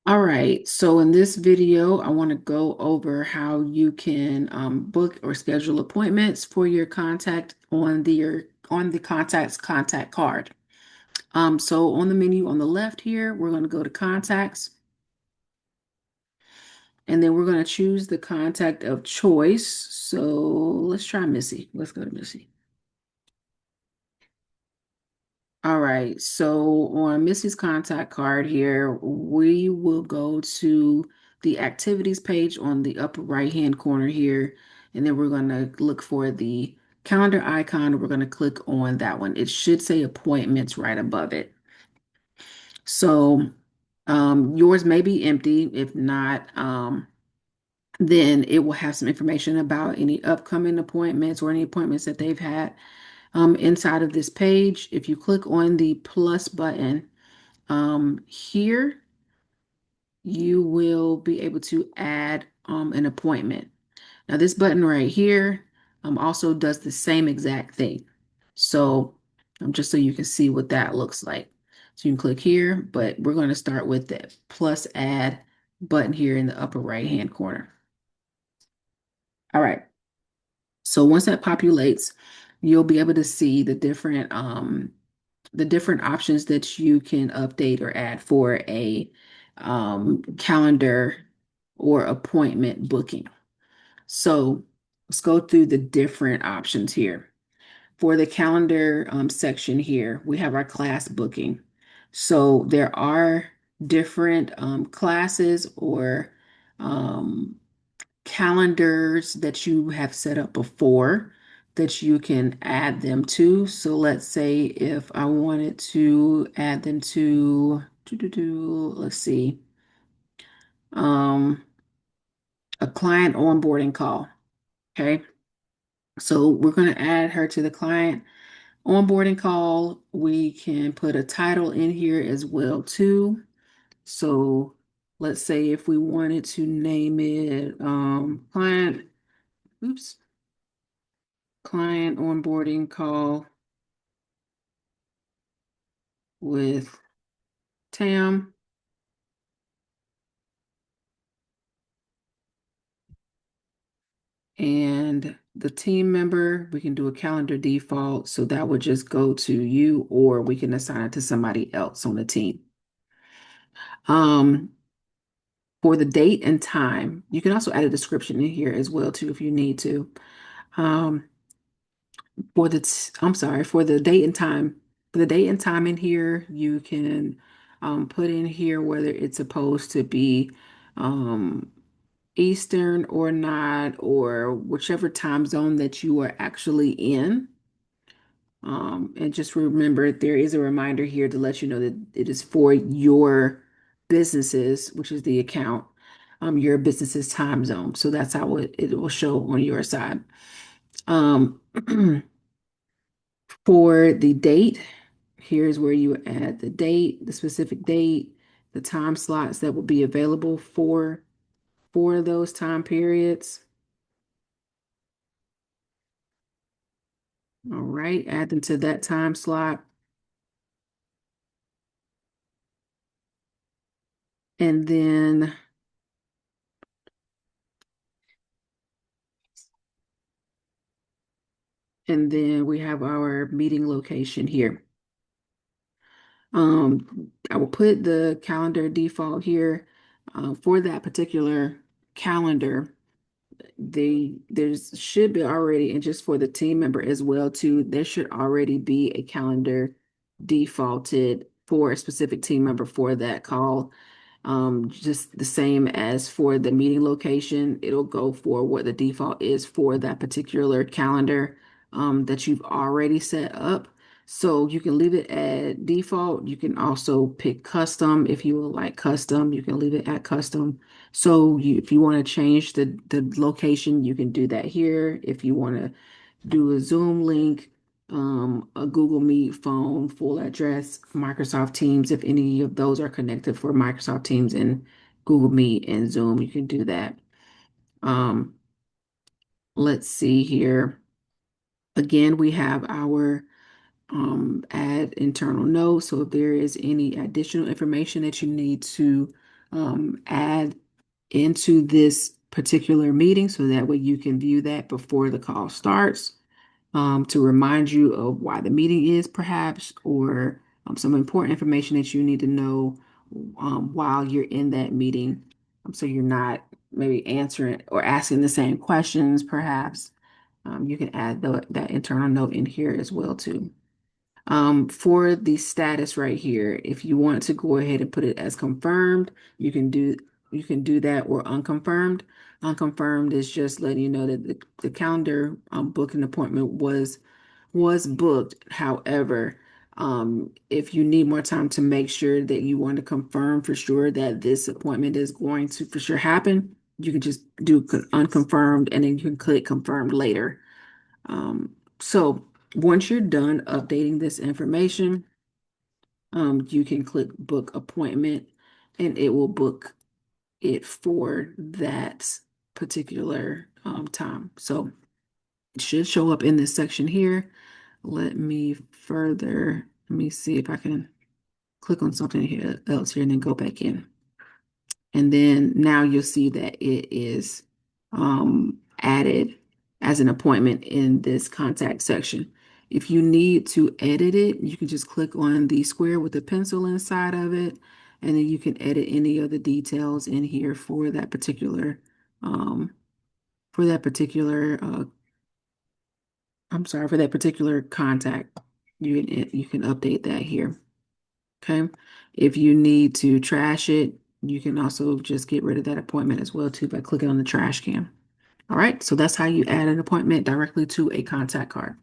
All right, so in this video, I want to go over how you can book or schedule appointments for your contact on the contacts contact card. So on the menu on the left here, we're going to go to contacts, and then we're going to choose the contact of choice. So let's try Missy. Let's go to Missy. All right, so on Missy's contact card here, we will go to the activities page on the upper right-hand corner here, and then we're going to look for the calendar icon. We're going to click on that one. It should say appointments right above it. So yours may be empty. If not, then it will have some information about any upcoming appointments or any appointments that they've had inside of this page. If you click on the plus button, here you will be able to add an appointment. Now this button right here also does the same exact thing. So just so you can see what that looks like. So you can click here, but we're going to start with the plus add button here in the upper right hand corner. All right. So once that populates, you'll be able to see the different options that you can update or add for a calendar or appointment booking. So let's go through the different options here. For the calendar section here, we have our class booking. So there are different classes or um, calendars that you have set up before that you can add them to. So let's say if I wanted to add them to, let's see, um, a client onboarding call. Okay. So we're going to add her to the client onboarding call. We can put a title in here as well too. So let's say if we wanted to name it client, oops, client onboarding call with Tam. And the team member, we can do a calendar default. So that would just go to you, or we can assign it to somebody else on the team. Um, for the date and time, you can also add a description in here as well too if you need to. Um, I'm sorry, for the date and time, for the date and time in here, you can put in here whether it's supposed to be um, Eastern or not, or whichever time zone that you are actually in. And just remember, there is a reminder here to let you know that it is for your businesses, which is the account, your business's time zone. So that's how it will show on your side. Um, for the date, here's where you add the date, the specific date, the time slots that will be available for those time periods. All right, add them to that time slot. And then we have our meeting location here. I will put the calendar default here for that particular calendar. There's should be already, and just for the team member as well too, there should already be a calendar defaulted for a specific team member for that call. Just the same as for the meeting location, it'll go for what the default is for that particular calendar that you've already set up. So you can leave it at default. You can also pick custom if you would like custom. You can leave it at custom. So if you want to change the location, you can do that here. If you want to do a Zoom link, a Google Meet phone, full address, Microsoft Teams, if any of those are connected for Microsoft Teams and Google Meet and Zoom, you can do that. Um, let's see here. Again, we have our add internal notes. So if there is any additional information that you need to add into this particular meeting so that way you can view that before the call starts, to remind you of why the meeting is, perhaps, or some important information that you need to know while you're in that meeting, so you're not maybe answering or asking the same questions, perhaps. You can add that internal note in here as well too. For the status right here, if you want to go ahead and put it as confirmed, you can do that, or unconfirmed. Unconfirmed is just letting you know that the calendar booking appointment was booked. However, if you need more time to make sure that you want to confirm for sure that this appointment is going to for sure happen, you can just do unconfirmed and then you can click confirmed later. So once you're done updating this information, you can click book appointment and it will book it for that particular time. So it should show up in this section here. Let me see if I can click on something here else here and then go back in. And then now you'll see that it is added as an appointment in this contact section. If you need to edit it, you can just click on the square with the pencil inside of it, and then you can edit any of the details in here um, for that particular for that particular contact. You can update that here. Okay. If you need to trash it, you can also just get rid of that appointment as well too by clicking on the trash can. All right. So that's how you add an appointment directly to a contact card.